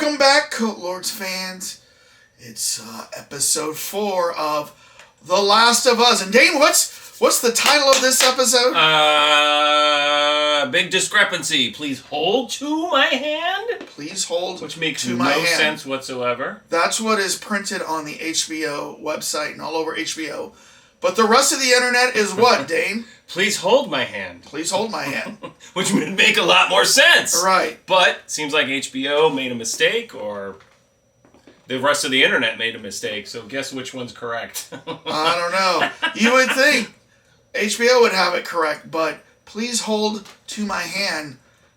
Welcome back, Coat Lords fans. It's episode 4 of The Last of Us. And Dane, what's the title of this episode? Big discrepancy. Please hold to my hand. Please hold Which makes to no my hand. sense whatsoever. That's what is printed on the HBO website and all over HBO. But the rest of the internet is what, Dane? Please hold my hand. Please hold my hand. Which would make a lot more sense. Right. But seems like HBO made a mistake, or the rest of the internet made a mistake. So guess which one's correct? I don't know. You would think HBO would have it correct, but please hold to my hand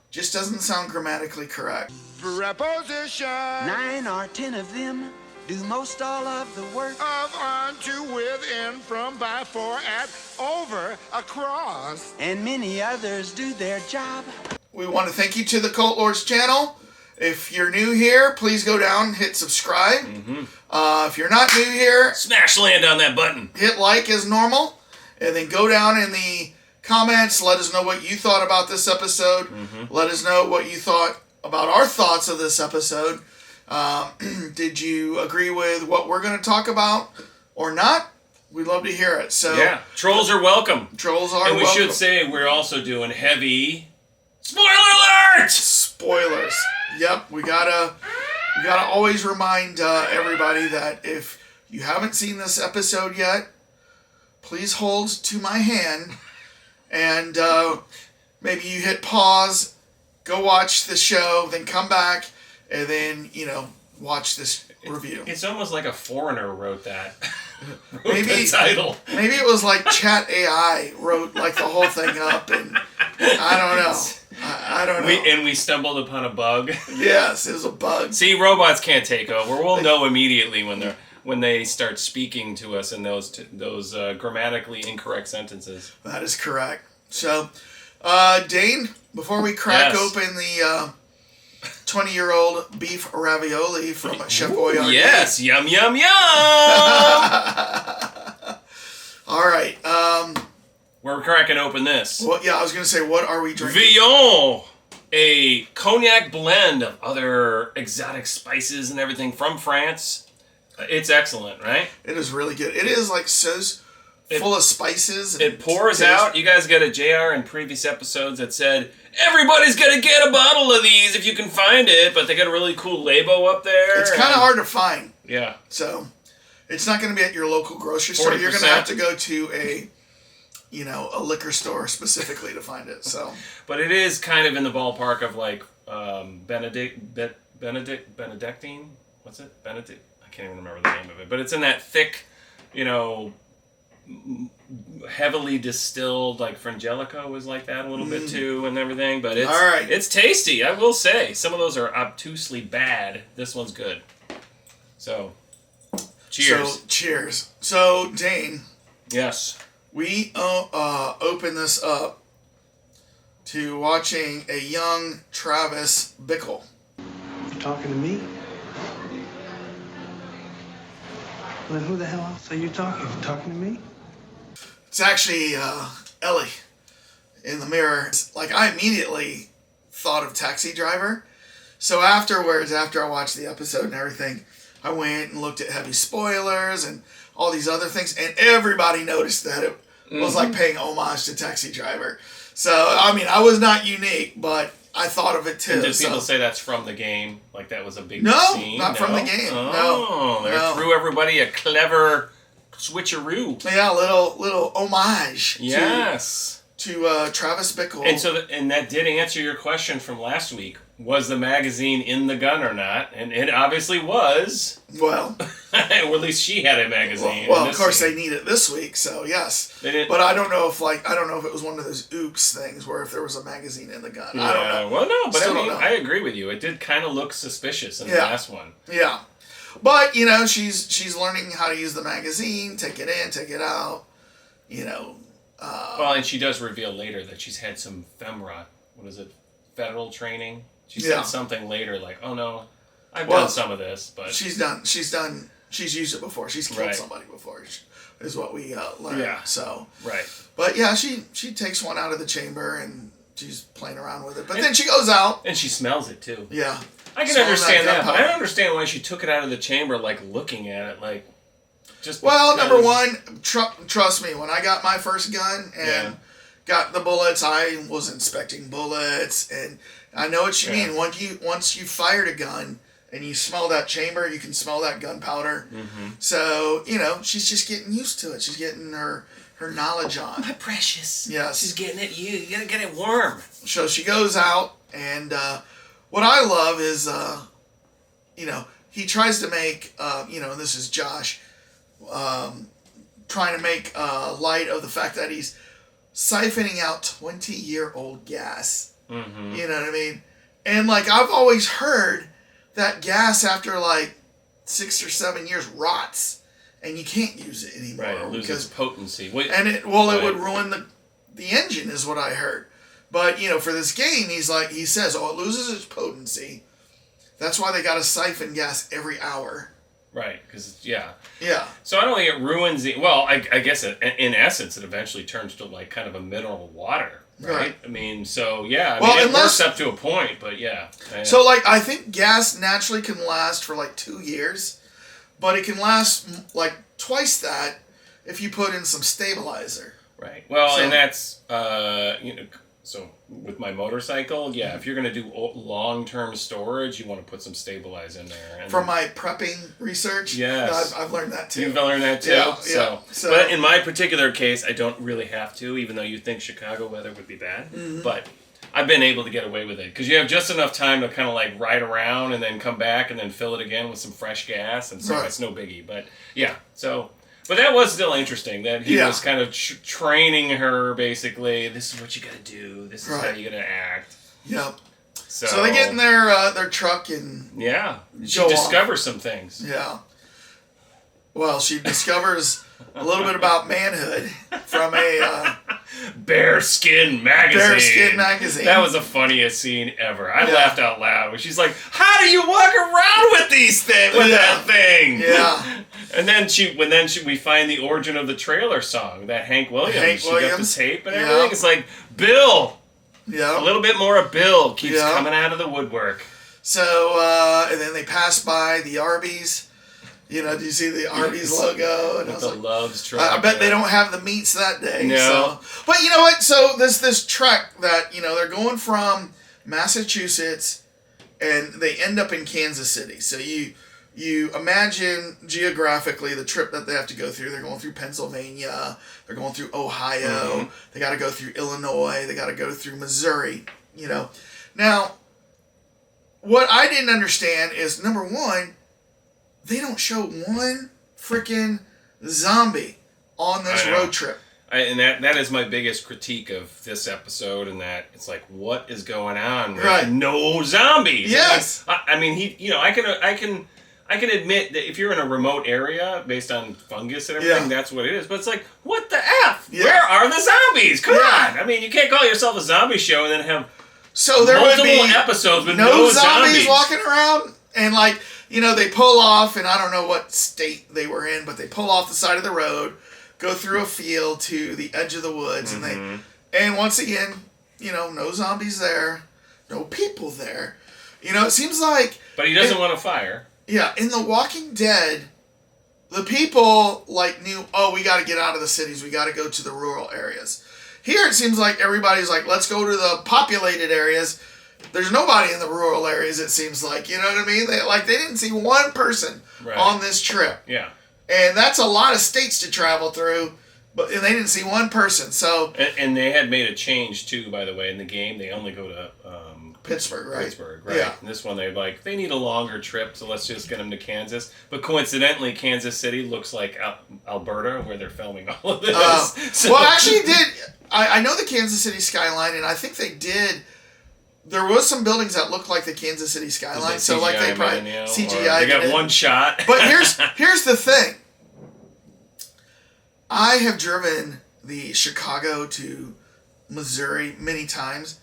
just doesn't sound grammatically correct. Preposition 9 or 10 of them do most all of the work. of, on, to, with, in, from, by, for, at, over, across. And many others do their job. We want to thank you to the Cult Lords channel. If you're new here, please go down and hit subscribe. If you're not new here, Smash land on that button. hit like as normal. And then go down in the comments. Let us know what you thought about this episode. Let us know what you thought about our thoughts of this episode. Did you agree with what we're going to talk about or not? We'd love to hear it. So Yeah. Trolls are welcome. trolls are And we welcome. should say we're also doing heavy spoiler alert! Spoilers. Yep, we gotta always remind everybody that if you haven't seen this episode yet, please hold to my hand, and maybe you hit pause, go watch the show, then come back, and then watch this review. It's almost like a foreigner wrote that. wrote Maybe- the title. Maybe it was like Chat AI wrote like the whole thing up, and I don't know. I don't know. We stumbled upon a bug. Yes, it was a bug. See, robots can't take over. We'll know immediately when they start speaking to us in those grammatically incorrect sentences. That is correct. So, Dane, before we crack Yes. open the 20-year-old beef ravioli from Chef Boyardee. Yes, yum yum yum. All right. We're cracking open this. Well, yeah, I was going to say, what are we drinking? Villon, a cognac blend of other exotic spices and everything from France. It's excellent, right? It is really good. It is like so full of spices. And It pours taste. out. You guys got a JR in previous episodes that said, everybody's going to get a bottle of these if you can find it, but they got a really cool label up there. It's kind of hard to find. Yeah. So, it's not going to be at your local grocery store. You're going to 40%. have to go to a liquor store specifically to find it. So, But it is kind of in the ballpark of like Benedictine. What's it? Benedict. I can't even remember the name of it. But it's in that thick, heavily distilled, like Frangelico was like that a little bit too, and everything. But it's All right. It's tasty. I will say some of those are obtusely bad. This one's good. So, cheers. So, cheers. So, Dane, Yes. we open this up to watching a young Travis Bickle. You talking to me? Well, then who the hell else are you talking to? Talking to me? It's actually Ellie in the mirror. Like, I immediately thought of Taxi Driver. So afterwards, after I watched the episode and everything, I went and looked at heavy spoilers and all these other things, and everybody noticed that it was like paying homage to Taxi Driver. So, I mean, I was not unique, but I thought of it too. And did so. people say that's from the game? Like that was a big No, scene? not from the game. Oh, No, they no. threw everybody a clever switcheroo. Yeah, little homage Yes. to Travis Bickle. And so, and that did answer your question from last week. Was the magazine in the gun or not? And it obviously was. well, Or at least she had a magazine. well, in of this course scene. they need it this week, so yes. They didn't. But I don't know if it was one of those oops things where if there was a magazine in the gun. I don't know. Well, no, but Still I mean, don't know. I agree with you. It did kind of look suspicious in the Yeah. last one. Yeah, but she's learning how to use the magazine, take it in, take it out. Well, and she does reveal later that she's had some FEMRA. What is it? Federal training. She Yeah. said something later like, "Oh no, I've Well, done some of this," but She's used it before. She's killed Right. somebody before. Is what we learned. Yeah. So, right. but yeah, she takes one out of the chamber and she's playing around with it. But then she goes out. And she smells it too. Yeah. I can understand that, but I don't understand why she took it out of the chamber, like, looking at it, like, just Well, because... number one, trust me, when I got my first gun and got the bullets, I was inspecting bullets, and I know what you mean. Once you fired a gun and you smell that chamber, you can smell that gunpowder. Mm-hmm. So, she's just getting used to it. She's getting her knowledge on. My precious. Yes. She's getting it. You gotta get it warm. So she goes out, and what I love is, he tries to make, this is Josh, trying to make light of the fact that he's siphoning out 20-year-old gas. Mm-hmm. You know what I mean? And, like, I've always heard that gas after, like, 6 or 7 years rots, and you can't use it anymore. Right, it loses potency. And it would ruin the engine, is what I heard. But, for this game, he says, it loses its potency. That's why they got to siphon gas every hour. Right, because, yeah. Yeah. So I don't think it ruins the... Well, I guess in essence, it eventually turns to, like, kind of a mineral water, right? I mean, so, yeah. It works up to a point, but, yeah. So, like, I think gas naturally can last for, like, 2 years, but it can last, like, twice that if you put in some stabilizer. Right. Well, and that's, so with my motorcycle, if you're going to do long-term storage, you want to put some stabilize in there. And from my prepping research, yes, I've learned that too. You've learned that too. Yeah, so, but in my particular case, I don't really have to, even though you think Chicago weather would be bad. Mm-hmm. But I've been able to get away with it because you have just enough time to kind of like ride around and then come back and then fill it again with some fresh gas, and so it's no biggie. But But that was still interesting that he was kind of training her, basically. This is what you got to do. This is how you got to act. Yep. So they get in their truck and she discovers some things. Yeah. Well, she discovers a little bit about manhood from a Bearskin magazine. Bearskin magazine. That was the funniest scene ever. I laughed out loud when she's like, "How do you walk around with these things? With that thing?" Yeah. And then we find the origin of the trailer song, that Hank Williams. She got the tape and everything. It's like, Bill. Yeah. A little bit more of Bill keeps coming out of the woodwork. So, and then they pass by the Arby's. Do you see the Arby's logo? And with I was the like, Loves truck. I bet they don't have the meats that day. No. So. But you know what? So this trek that, they're going from Massachusetts and they end up in Kansas City. So you imagine geographically the trip that they have to go through. They're going through Pennsylvania. They're going through Ohio. Mm-hmm. They got to go through Illinois. They got to go through Missouri. Now, what I didn't understand is, number one, they don't show one freaking zombie on this road trip. And that is my biggest critique of this episode, and that it's like, what is going on? Right. No zombies. Yes. I mean, I can admit that if you're in a remote area based on fungus and everything, that's what it is. But it's like, what the F? Yeah. Where are the zombies? Come on. I mean, you can't call yourself a zombie show and then have there multiple would be episodes with no zombies walking around. And they pull off, and I don't know what state they were in, but they pull off the side of the road, go through a field to the edge of the woods, and once again, no zombies there, no people there. It seems like... But he doesn't want to fire. Yeah, in The Walking Dead, the people, knew, we got to get out of the cities, we got to go to the rural areas. Here, it seems like everybody's like, let's go to the populated areas. There's nobody in the rural areas, it seems like. You know what I mean? They didn't see one person on this trip. Yeah. And that's a lot of states to travel through, and they didn't see one person. So and they had made a change, too, by the way, in the game. They only go to... Pittsburgh, right? Pittsburgh, right. Yeah. And this one, they need a longer trip, so let's just get them to Kansas. But coincidentally, Kansas City looks like Alberta, where they're filming all of this. Well, actually, I know the Kansas City skyline, and I think they did... There was some buildings that looked like the Kansas City skyline, so they probably CGI. They got one shot. But here's the thing. I have driven the Chicago to Missouri many times.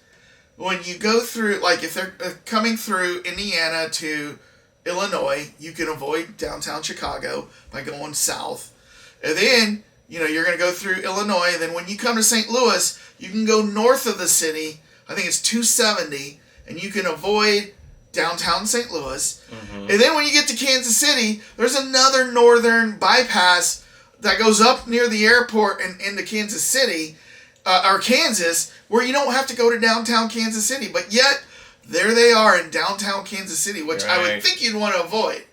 When you go through, if they're coming through Indiana to Illinois, you can avoid downtown Chicago by going south, and then you're going to go through Illinois. And then when you come to St. Louis, you can go north of the city. I think it's 270, and you can avoid downtown St. Louis. And then when you get to Kansas City, there's another northern bypass that goes up near the airport and into Kansas City, or Kansas, where you don't have to go to downtown Kansas City. But yet, there they are in downtown Kansas City, which I would think you'd want to avoid.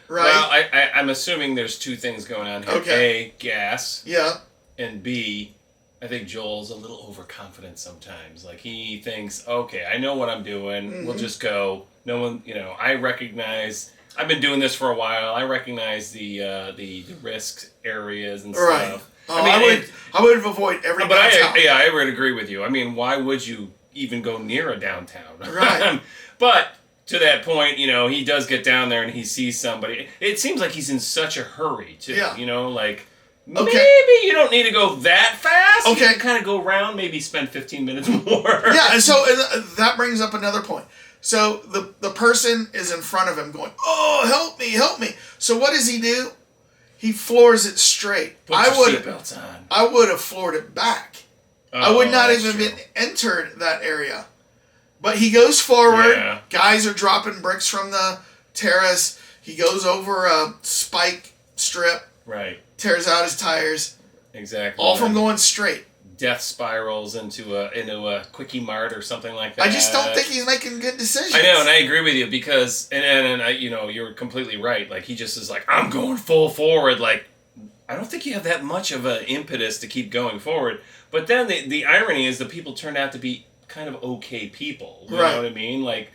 Right? Well, I'm assuming there's two things going on here. Okay. A, gas. Yeah. And B, I think Joel's a little overconfident sometimes. Like, he thinks, okay, I know what I'm doing. We'll just go. No one, I recognize... I've been doing this for a while. I recognize the risk areas and stuff. Oh, I would avoid every downtown. I would agree with you. I mean, why would you even go near a downtown? Right. But to that point, he does get down there and he sees somebody. It seems like he's in such a hurry, too. Yeah. Maybe you don't need to go that fast. Okay. You can kind of go around, maybe spend 15 minutes more. Yeah, and so that brings up another point. So the person is in front of him going, "Oh, help me." So what does he do? He floors it straight. Put your seatbelts on. I would have floored it back. I would not even been entered that area. But he goes forward. Yeah. Guys are dropping bricks from the terrace. He goes over a spike strip. Right. Tears out his tires. Exactly. All from going straight. Death spirals into a Quickie Mart or something like that. I just don't think he's making good decisions. I know, and I agree with you because, and I, you're completely right. Like, he just is like, I'm going full forward. Like, I don't think you have that much of an impetus to keep going forward. But then the irony is the people turned out to be kind of okay people. You know what I mean? Like,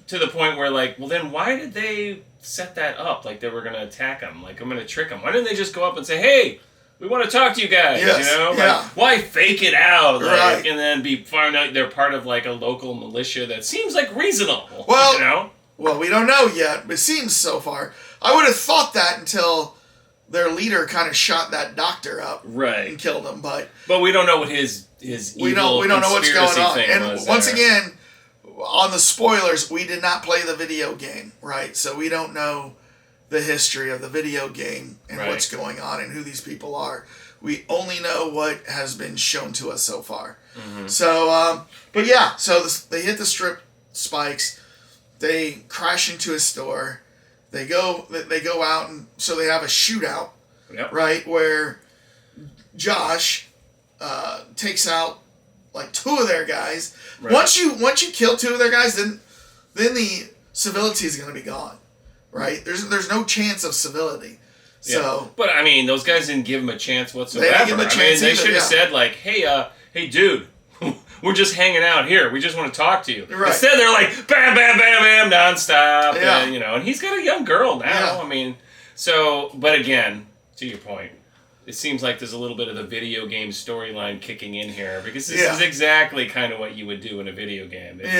to the point where, like, well, then why did they set that up? Like, they were going to attack him. Like, I'm going to trick him. Why didn't they just go up and say, hey, we want to talk to you guys, Like, why fake it out, like, and then find out they're part of, like, a local militia that seems, like, reasonable, Well, well, we don't know yet. It seems so far. I would have thought that until their leader kind of shot that doctor up and killed him, but we don't know what his we don't know what's going on. And once there. again, on the spoilers, we did not play the video game, right? So we don't know the history of the video game and what's going on and who these people are. We only know what has been shown to us so far. So, but yeah, so they hit the strip spikes. They crash into a store. They go out, and so they have a shootout, right, where Josh takes out like two of their guys. Right. Once you kill two of their guys, then the civility is going to be gone. Right? There's no chance of civility. So, but I mean, those guys didn't give him a chance whatsoever. They didn't give him a chance they should have said like, hey, dude, we're just hanging out here. We just want to talk to you. Right. Instead, they're like, bam, bam, bam, bam, nonstop. Yeah. And, and he's got a young girl now. Yeah. I mean, so, but again, to your point, it seems like there's a little bit of the video game storyline kicking in here because this is exactly kind of what you would do in a video game. And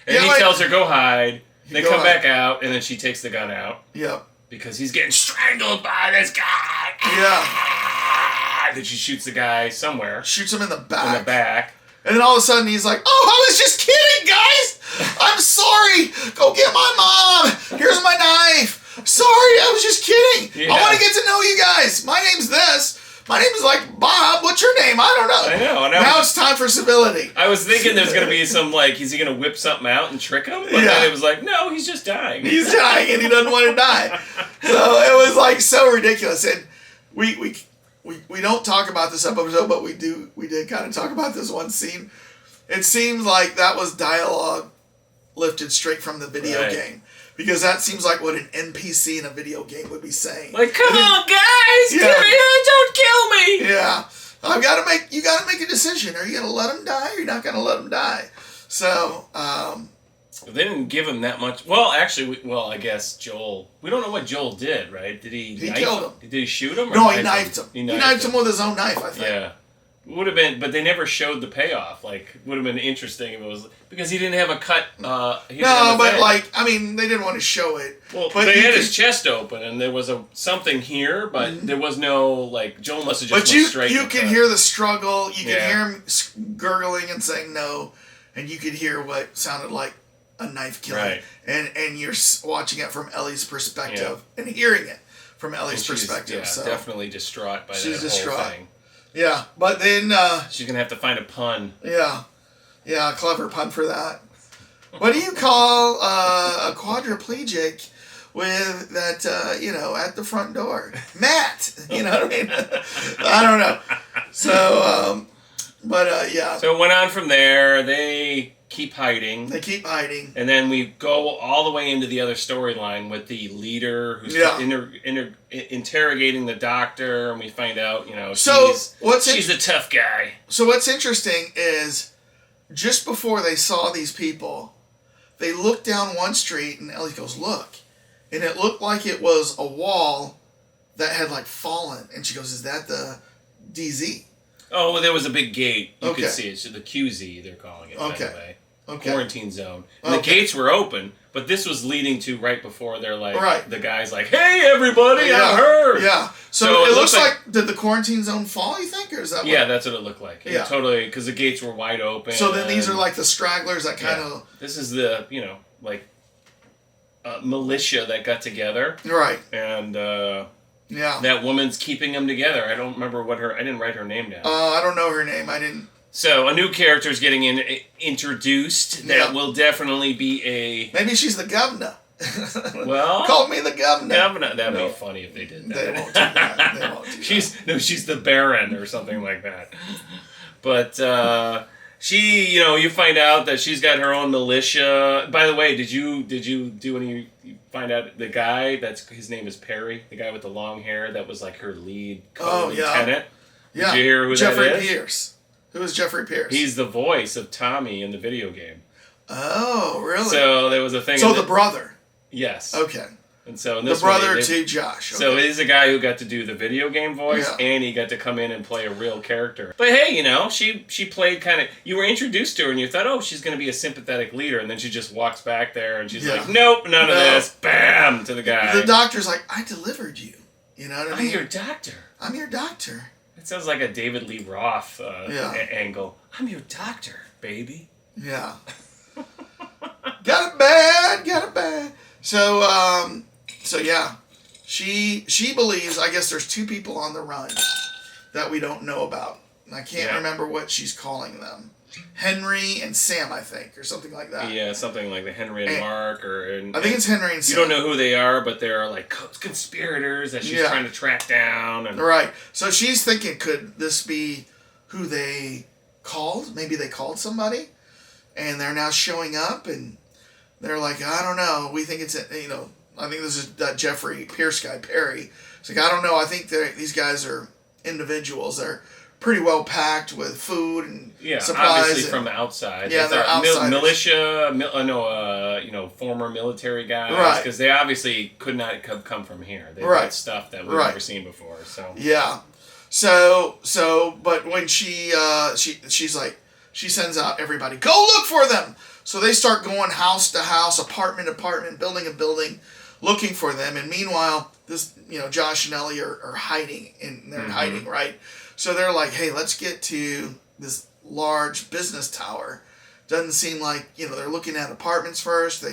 he tells her, go hide. They come back out, and then she takes the gun out. Yep. Because he's getting strangled by this guy. Yeah. Then she shoots the guy somewhere. Shoots him in the back. And then all of a sudden he's like, oh, I was just kidding, guys. I'm sorry. Go get my mom. Here's my knife. Sorry, I was just kidding. Yeah. I want to get to know you guys. My name's this. My name is like Bob. What's your name? I don't know. I know. Now it's time for civility. I was thinking there's going to be some, like, is he going to whip something out and trick him? But then it was like, no, he's just dying. He's dying and he doesn't want to die. So it was, like, so ridiculous. And we don't talk about this episode, but we did kind of talk about this one scene. It seems like that was dialogue lifted straight from the video game. Because that seems like what an NPC in a video game would be saying. Like, come on, guys! Get me here! Don't kill me! Yeah. You gotta make a decision. Are you gonna let him die or you're not gonna let him die? So, they didn't give him that much. Well, actually, I guess Joel... We don't know what Joel did, right? Did he killed him. Did he shoot him? Or no, he knifed him. He knifed him with his own knife, I think. Yeah. Would have been, but they never showed the payoff. Like, would have been interesting if it was because he didn't have a cut. They didn't want to show it. Well, but they had his chest open, and there was something here, but there was no like Joel must have just went straight. You can hear the struggle. You can hear him gurgling and saying no, and you could hear what sounded like a knife killing. Right. And you're watching it from Ellie's perspective and hearing it from Ellie's perspective. Yeah, so definitely distraught by that whole thing. Yeah, but then... she's going to have to find a pun. Yeah. Yeah, a clever pun for that. What do you call a quadriplegic with that, at the front door? Matt! You know what I mean? I don't know. So, yeah. So it went on from there. They keep hiding. And then we go all the way into the other storyline with the leader who's interrogating the doctor, and we find out, she's a tough guy. So what's interesting is, just before they saw these people, they looked down one street, and Ellie goes, look. And it looked like it was a wall that had, fallen. And she goes, is that the DZ? Oh, well, there was a big gate. You could see it. So the QZ, they're calling it, by the way. Okay. Quarantine zone. And the gates were open, but this was leading to right before they're the guy's like, hey, everybody, I'm hurt. Yeah. So it looks like, did the quarantine zone fall, you think? Or is that Yeah, that's what it looked like. Yeah. Totally, because the gates were wide open. So then these are the stragglers that kind of... This is the, militia that got together. Right. And, that woman's keeping them together. I don't remember I didn't write her name down. I don't know her name. I didn't... So, a new character is getting introduced that will definitely be Maybe she's the governor. Well... Call me the governor. That'd be funny if they did that. They won't do that. She's the Baron or something like that. But, she, you find out that she's got her own militia. By the way, did you do any... You find out the guy, his name is Perry, the guy with the long hair that was her lead lieutenant? Yeah. Did you hear who Jeffrey that is? Pierce. Who is Jeffrey Pierce? He's the voice of Tommy in the video game. Oh, really? So there was a thing... So the brother? Yes. Okay. And so in this the brother to Josh. Okay. So he's a guy who got to do the video game voice, and he got to come in and play a real character. But hey, she played kind of... You were introduced to her, and you thought, oh, she's going to be a sympathetic leader, and then she just walks back there, and she's like, nope, none of this. Bam! To the guy. The doctor's like, I delivered you. You know what I mean? I'm your doctor. I'm your doctor. It sounds like a David Lee Roth angle. I'm your doctor, baby. Yeah. Got it bad. So yeah, she believes, I guess there's two people on the run that we don't know about. And I can't remember what she's calling them. Henry and Sam, I think, or something like that. Yeah, something like the Henry and Mark, I think it's Henry and Sam. You don't know who they are, but they're conspirators that she's trying to track down. Right. So she's thinking, could this be who they called? Maybe they called somebody, and they're now showing up, and they're like, I don't know. We think it's, I think this is that Jeffrey Pierce guy, Perry. It's like, I don't know. I think these guys are individuals. They're pretty well packed with food and supplies. Obviously from the outside. Yeah, they're outsiders. Militia, former military guys. Right. Because they obviously could not come from here. They've got stuff that we've never seen before. So yeah. So, but when she's like, she sends out everybody, go look for them. So they start going house to house, apartment to apartment, building to building, looking for them. And meanwhile, this, Josh and Ellie are hiding, and they're hiding, right? So they're like, hey, let's get to this large business tower. Doesn't seem like, they're looking at apartments first.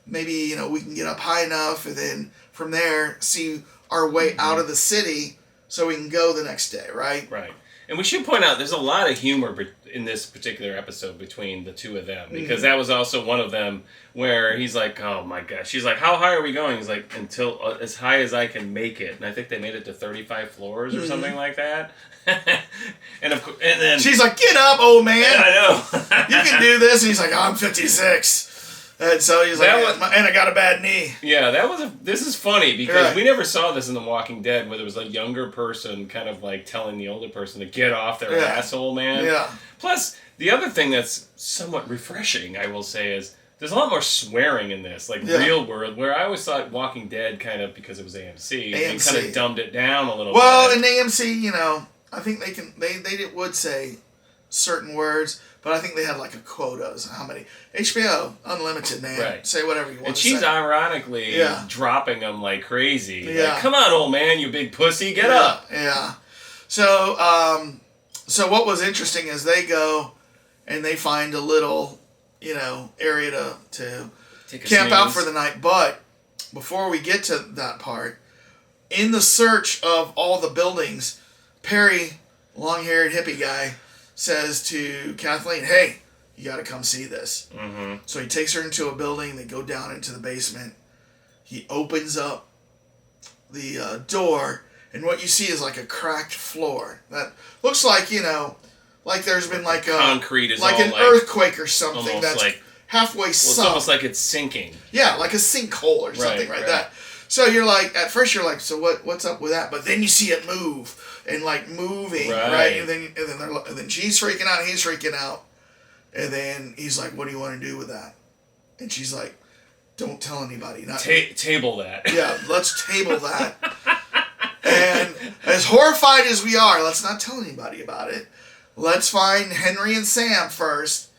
Maybe we can get up high enough, and then from there see our way out of the city so we can go the next day, right? Right. And we should point out there's a lot of humor in this particular episode between the two of them, because that was also one of them where he's like, oh my gosh. She's like, how high are we going? He's like, until as high as I can make it. And I think they made it to 35 floors or something like that. and then she's like, get up, old man. Yeah, I know. You can do this. And he's like, I'm 56. And so he's like, and I got a bad knee. Yeah, this is funny because we never saw this in The Walking Dead, where there was a younger person kind of telling the older person to get off their asshole, man. Yeah. Plus, the other thing that's somewhat refreshing, I will say, is there's a lot more swearing in this, real world, where I always thought Walking Dead kind of, because it was AMC. And kind of dumbed it down a little bit. Well, in AMC, I think they would say certain words, but I think they had a quota of how many. HBO, unlimited, man. Right. Say whatever you want and to say. And she's ironically dropping them like crazy. Yeah. Come on, old man, you big pussy, get up. Yeah. So what was interesting is they go and they find a little, area to camp out for the night. But before we get to that part, in the search of all the buildings, Perry, long-haired hippie guy, says to Kathleen, hey, You got to come see this. Mm-hmm. So he takes her into a building. They go down into the basement. He opens up the door, and what you see is like a cracked floor that looks like, like there's been like a concrete is like all an like earthquake or something almost that's like halfway it's sunk. almost like it's sinking. Yeah, like a sinkhole or something Right. that. So you're like, at first you're like, so what's up with that? But then you see it move and like moving, right? And then she's freaking out, he's freaking out, and then he's like, what do you want to do with that? And she's like, don't tell anybody. Not Table that. Yeah, let's table that. And as horrified as we are, let's not tell anybody about it. Let's find Henry and Sam first.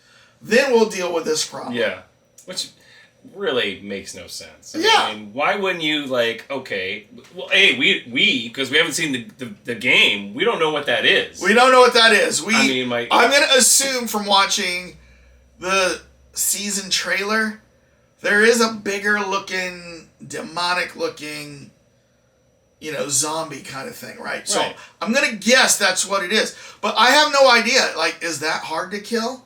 Then we'll deal with this problem. Yeah. Which really makes no sense. Yeah. I mean, why wouldn't you, like, okay, well, hey, we because we haven't seen the game, we don't know what that is. We don't know what that is. I'm going to assume from watching the season trailer, there is a bigger looking, demonic looking, zombie kind of thing, right? So I'm going to guess that's what it is. But I have no idea. Like, is that hard to kill?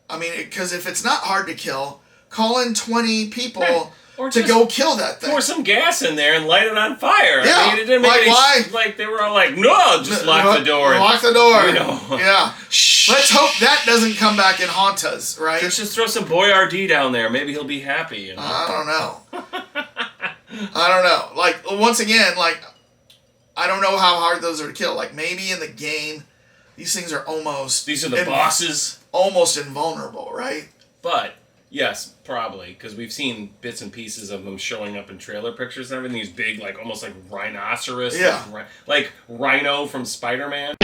I mean, because if it's not hard to kill, call in 20 people to go kill that thing. Pour some gas in there and light it on fire. Yeah. I mean, it didn't make why? Like, they were all like, no, just lock the door. Lock the door. Yeah. Shh. Let's hope that doesn't come back and haunt us, right? Just throw some Boyardee down there. Maybe he'll be happy. I don't know. I don't know. Like, once again, like, I don't know how hard those are to kill. Like, maybe in the game, these things are almost... These are the bosses. Almost invulnerable, right? But, yes, probably. Because we've seen bits and pieces of them showing up in trailer pictures and everything. These big, like, almost like rhinoceros. Yeah. Like Rhino from Spider-Man.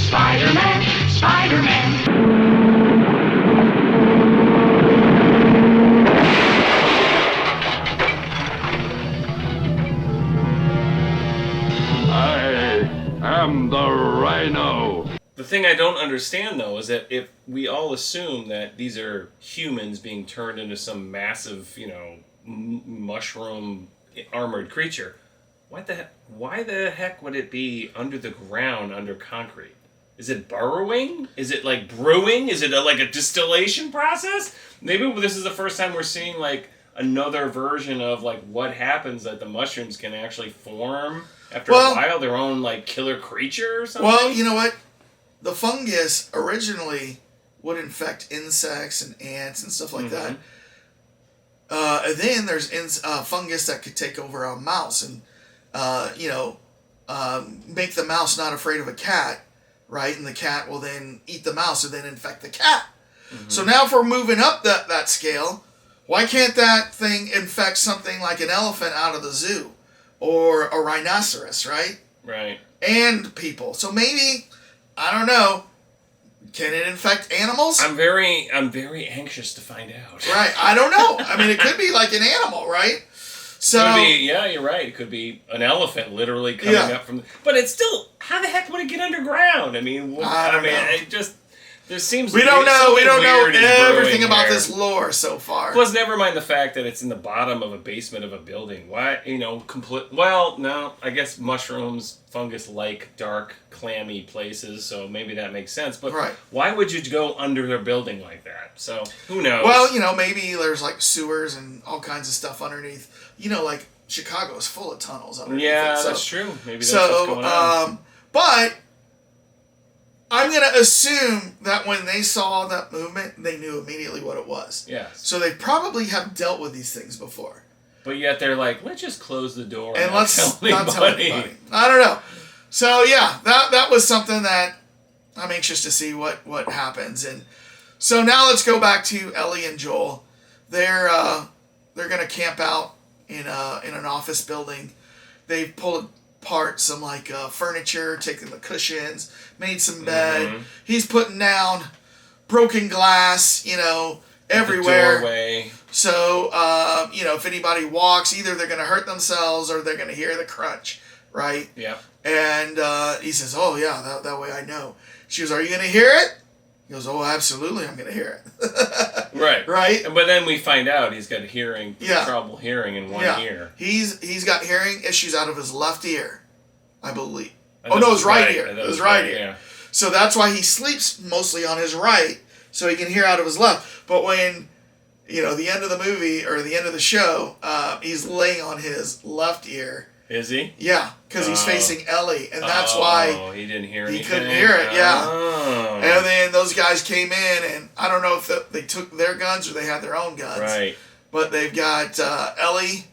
Spider-Man, Spider-Man. I'm the Rhino. The thing I don't understand, though, is that if we all assume that these are humans being turned into some massive, mushroom armored creature, why the heck would it be under the ground, under concrete? Is it burrowing? Is it like brewing? Is it like a distillation process? Maybe this is the first time we're seeing like another version of like what happens that the mushrooms can actually form after a while, their own like killer creature or something. Well, you know what? The fungus originally would infect insects and ants and stuff like that. And then there's fungus that could take over a mouse and, make the mouse not afraid of a cat, right? And the cat will then eat the mouse and then infect the cat. So now if we're moving up that scale, why can't that thing infect something like an elephant out of the zoo or a rhinoceros, right? Right. And people. So maybe, I don't know, can it infect animals? I'm very anxious to find out. Right. I don't know. I mean, it could be like an animal, right? So could be, yeah, you're right. It could be an elephant literally coming up from. But it's still, how the heck would it get underground? I mean, it just. There seems we don't know. We don't know everything about here. this lore so far. Plus, never mind the fact that it's in the bottom of a basement of a building. Why, Well, no, I guess mushrooms, fungus-like, dark, clammy places. So maybe that makes sense. But why would you go under their building like that? So who knows? Well, maybe there's like sewers and all kinds of stuff underneath. Like Chicago is full of tunnels underneath. Yeah, that's true. Maybe that's what's going on. But I'm going to assume that when they saw that movement, they knew immediately what it was. Yeah. So they probably have dealt with these things before. But yet they're like, let's just close the door and let's not tell anybody. I don't know. So yeah, that was something that I'm anxious to see what happens. And so now let's go back to Ellie and Joel. They're going to camp out in an office building. They've pulled apart some like furniture, taken the cushions, made some bed. He's putting down broken glass, everywhere. The doorway. So, if anybody walks, either they're going to hurt themselves or they're going to hear the crunch, right? Yeah. And he says, oh, yeah, that way I know. She goes, are you going to hear it? He goes, oh, absolutely, I'm going to hear it. Right. Right? But then we find out he's got trouble hearing in one ear. He's got hearing issues out of his left ear, I believe. Oh no, it was right here. It It was right here. Yeah. So that's why he sleeps mostly on his right, so he can hear out of his left. But when, the end of the movie or the end of the show, he's laying on his left ear. Is he? Yeah, because he's facing Ellie, and that's why he didn't hear he anything. couldn't hear it. Yeah. Oh. And then those guys came in, and I don't know if they took their guns or they had their own guns. Right. But they've got Ellie,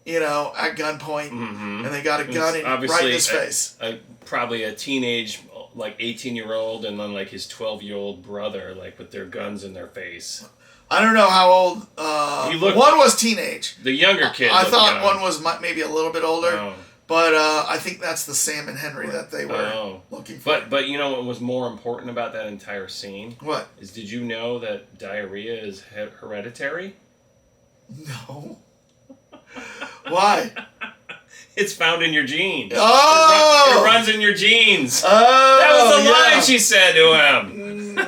at gunpoint, and they got a gun right in his face. Probably a teenage, like 18-year-old, and then like his 12-year-old brother, like with their guns in their face. I don't know how old. One was teenage. The younger kid. I thought young. one was maybe a little bit older. Oh. But I think that's the Sam and Henry that they were looking for. But you know what was more important about that entire scene? What? Did you know that diarrhea is hereditary? No. Why? It's found in your genes. Oh! It runs in your genes. Oh! That was the line she said to him.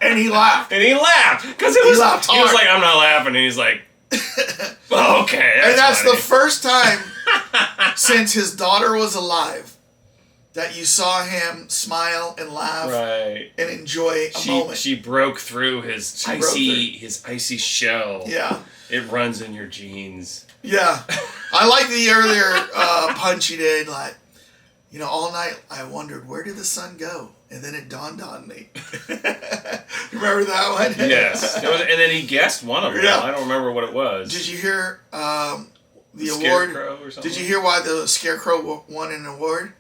And he laughed. And he laughed. Because He laughed he was hard. like, I'm not laughing. And he's like, okay. That's funny. the first time since his daughter was alive that you saw him smile and laugh and enjoy a moment. She broke through his icy shell. Yeah. It runs in your genes. Yeah. I like the earlier punch he did. Like, all night I wondered, where did the sun go? And then it dawned on me. Remember that one? Yes. And then he guessed one of them. Yeah. I don't remember what it was. Did you hear the Scarecrow award? or something? Did you hear why the Scarecrow won an award?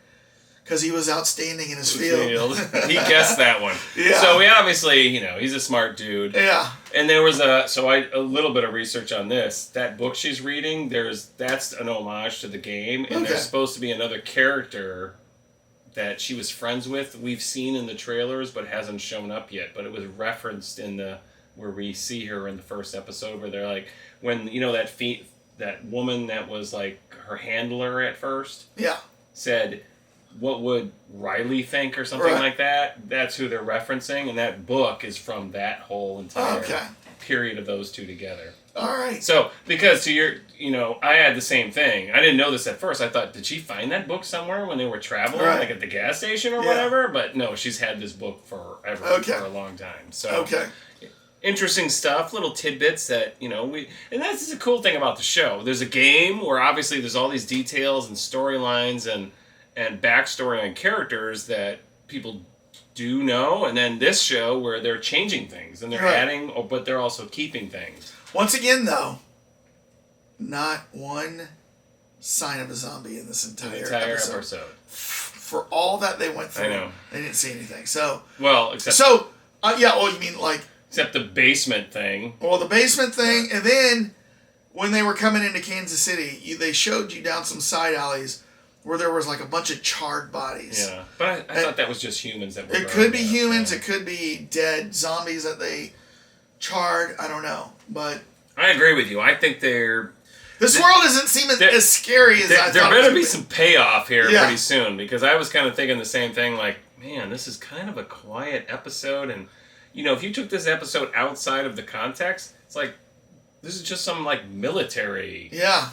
Because he was outstanding in his field. He guessed that one. Yeah. So we obviously, he's a smart dude. Yeah. And there was a little bit of research on this. That book she's reading, that's an homage to the game, and there's supposed to be another character that she was friends with. We've seen in the trailers, but hasn't shown up yet. But it was referenced in where we see her in the first episode, where they're like, when that woman that was like her handler at first. Yeah. Said, what would Riley think or something like that? That's who they're referencing, and that book is from that whole entire period of those two together. All right. So, because to your, I had the same thing. I didn't know this at first. I thought, did she find that book somewhere when they were traveling, like at the gas station or whatever? But no, she's had this book forever, for a long time. So, interesting stuff, little tidbits that, and that's the cool thing about the show. There's a game where obviously there's all these details and storylines and backstory on characters that people do know, and then this show where they're changing things and they're adding, but they're also keeping things. Once again, though, not one sign of a zombie in this entire episode. For all that they went through, I know. They didn't see anything. So except you mean like except the basement thing. Well, the basement thing, and then when they were coming into Kansas City, they showed you down some side alleys where there was like a bunch of charred bodies. Yeah, but I thought that was just humans that were. It could be humans. Yeah. It could be dead zombies that they charred. I don't know, but I agree with you. I think this world isn't seeming as scary as I thought. There better be some payoff here pretty soon, because I was kind of thinking the same thing. Like, man, this is kind of a quiet episode, and if you took this episode outside of the context, it's like this is just some like military. Yeah.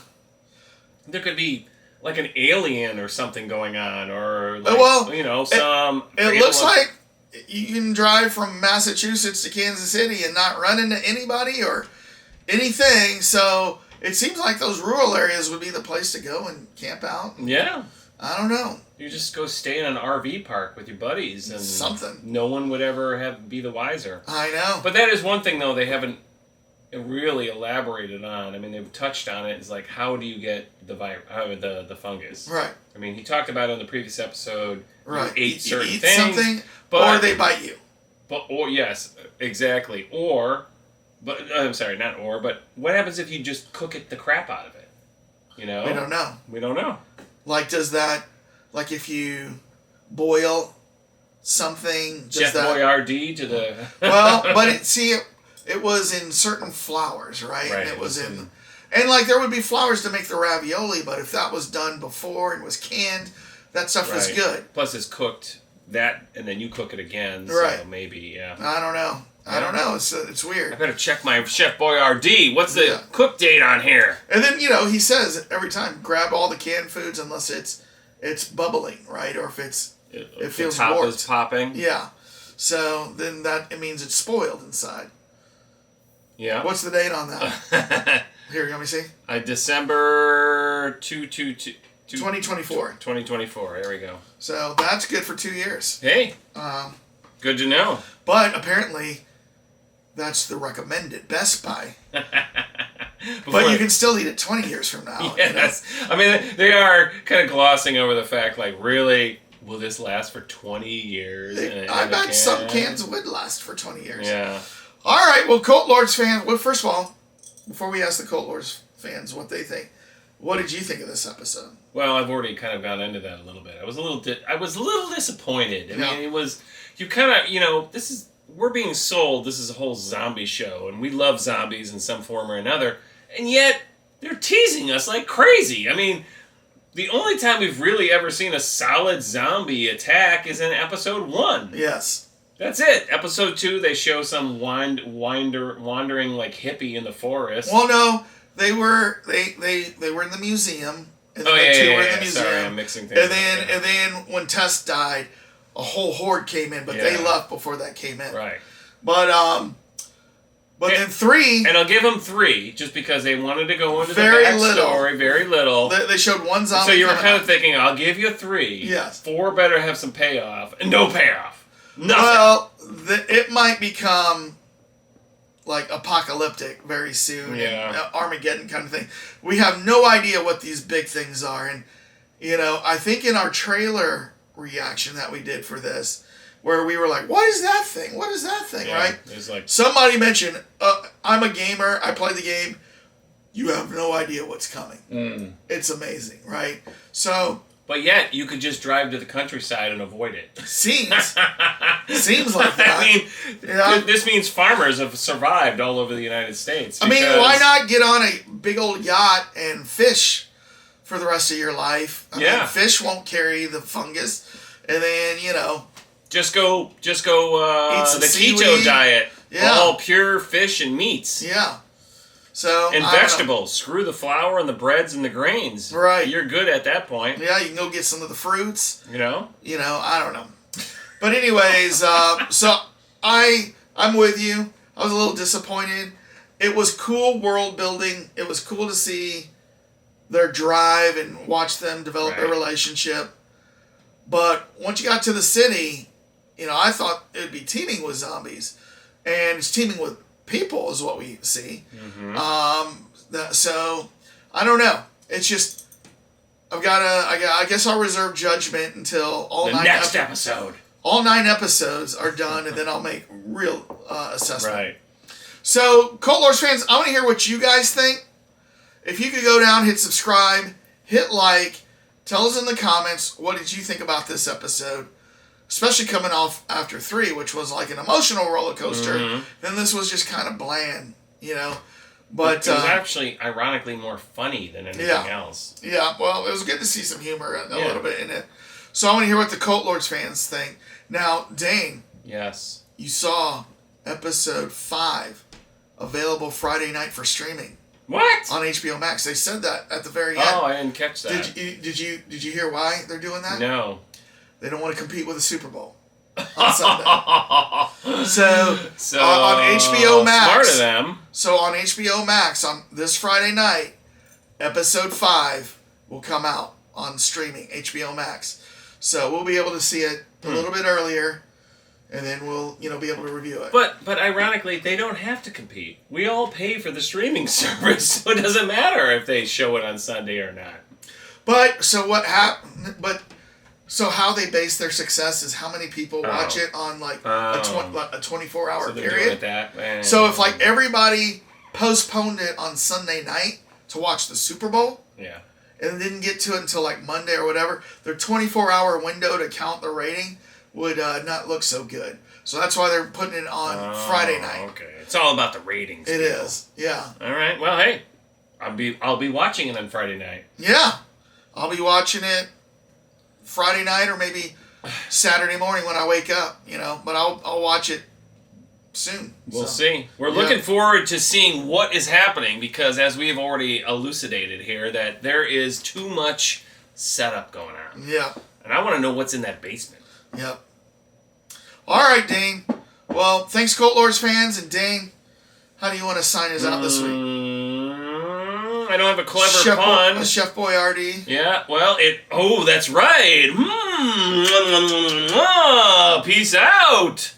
There could be like an alien or something going on, or like, some. It looks like you can drive from Massachusetts to Kansas City and not run into anybody or anything. So it seems like those rural areas would be the place to go and camp out. Yeah. I don't know. You just go stay in an RV park with your buddies and something. No one would ever be the wiser. I know. But that is one thing though they haven't really elaborated on. I mean, they've touched on it. It's like, how do you get the fungus? Right. I mean, he talked about it in the previous episode. Right. You ate certain eat things, something, or they bite you. Yes, exactly. But what happens if you just cook the crap out of it? We don't know. We don't know. Like, like if you boil something, Chef Boyardee to the. Well, but it was in certain flours, right? And it was in, and like there would be flours to make the ravioli, but if that was done before and was canned, that stuff was good. Plus, it's cooked and then you cook it again. Right. So maybe, yeah. I don't know. I don't know. It's weird. I better check my Chef Boyardee. What's the cook date on here? And then he says every time, grab all the canned foods unless it's it's bubbling, right? Or if it feels the top warped. is popping. Yeah. So then it means it's spoiled inside. Yeah. What's the date on that? Here, let me see. December 2024. 2024. There we go. So that's good for 2 years. Hey. Good to know. But apparently, that's the recommended Best Buy. But you can still eat it 20 years from now. Yes. I mean, they are kind of glossing over the fact, like, really, will this last for 20 years? I bet some cans would last for 20 years. Yeah. All right. Well, Cult Lords fans, well, first of all, before we ask the Cult Lords fans what they think, what did you think of this episode? Well, I've already kind of gone into that a little bit. I was a little disappointed. I mean, it was, you kind of, we're being sold, this is a whole zombie show, and we love zombies in some form or another, and yet they're teasing us like crazy. I mean, the only time we've really ever seen a solid zombie attack is in episode 1. Yes. That's it. Episode 2, they show some wandering like hippie in the forest. Well, no, they were in the museum. And Oh, the yeah, two yeah, were in yeah. the museum. Sorry, I'm mixing things And up, then yeah. and then when Tess died, a whole horde came in, but they Yeah. left before that came in. Right. But then 3. And I'll give them 3, just because they wanted to go into Very the little. backstory, very little. They showed one zombie. So you were coming kind out. of thinking, I'll give you 3. Yes. 4 better have some payoff, and no payoff. Nothing. Well, it might become like apocalyptic very soon. Yeah. And Armageddon kind of thing. We have no idea what these big things are. And, I think in our trailer reaction that we did for this, where we were like, what is that thing? What is that thing, right? It's like, Somebody mentioned, I'm a gamer, I play the game. You have no idea what's coming. It's amazing, right? So, but yet, you could just drive to the countryside and avoid it. seems like that. I mean, Yeah. this means farmers have survived all over the United States. I mean, because- why not get on a big old yacht and fish for the rest of your life? I mean, fish won't carry the fungus. And then, Just go Eat the some keto seaweed. diet. Yeah. All pure fish and meats. yeah. So, And I don't know. vegetables. Screw the flour and the breads and the grains. Right. You're good at that point. Yeah, you can go get some of the fruits. You know? I don't know. But anyways, so I'm with you. I was a little disappointed. It was cool world building. It was cool to see their drive and watch them develop their Right. relationship. But once you got to the city, I thought it would be teeming with zombies. And it's teeming with people is what we see. So, I don't know. It's just, I guess I'll reserve judgment until all The 9 next episode. all 9 episodes are done, and then I'll make real assessment. Right. So, Cult Lords fans, I want to hear what you guys think. If you could go down, hit subscribe, hit like, tell us in the comments, what did you think about this episode? Especially coming off after 3, which was like an emotional roller coaster. Then this was just kind of bland, But It was actually, ironically, more funny than anything else. yeah, well, it was good to see some humor a Yeah. little bit in it. So I want to hear what the Cult Lords fans think. Now, Dane, Yes. you saw episode 5 available Friday night for streaming What? on HBO Max. They said that at the very end. Oh, I didn't catch that. Did you hear why they're doing that? No. They don't want to compete with the Super Bowl on Sunday. So on HBO Max. Smart of them. So on HBO Max on this Friday night, episode 5 will come out on streaming, HBO Max. So we'll be able to see it a little bit earlier, and then we'll be able to review it. But ironically, they don't have to compete. We all pay for the streaming service, so it doesn't matter if they show it on Sunday or not. But so what happened? But so how they base their success is how many people watch it on like a 24-hour So they're doing period. it that way. So if like everybody postponed it on Sunday night to watch the Super Bowl, Yeah. and didn't get to it until like Monday or whatever, their 24-hour window to count the rating would not look so good. So that's why they're putting it on Friday night. Okay. It's all about the ratings. It people. is, yeah. All right. Well, hey, I'll be watching it on Friday night. Yeah. I'll be watching it Friday night or maybe Saturday morning when I wake up, but I'll watch it soon. We'll So, see. We're yeah. looking forward to seeing what is happening because, as we have already elucidated here, that there is too much setup going on. Yeah. And I want to know what's in that basement. Yep. All right, Dane. Well, thanks, Colt Lords fans. And Dane, how do you want to sign us out this week? I don't have a clever pun. Chef Boyardee. Yeah, well, Oh, that's right. Peace out.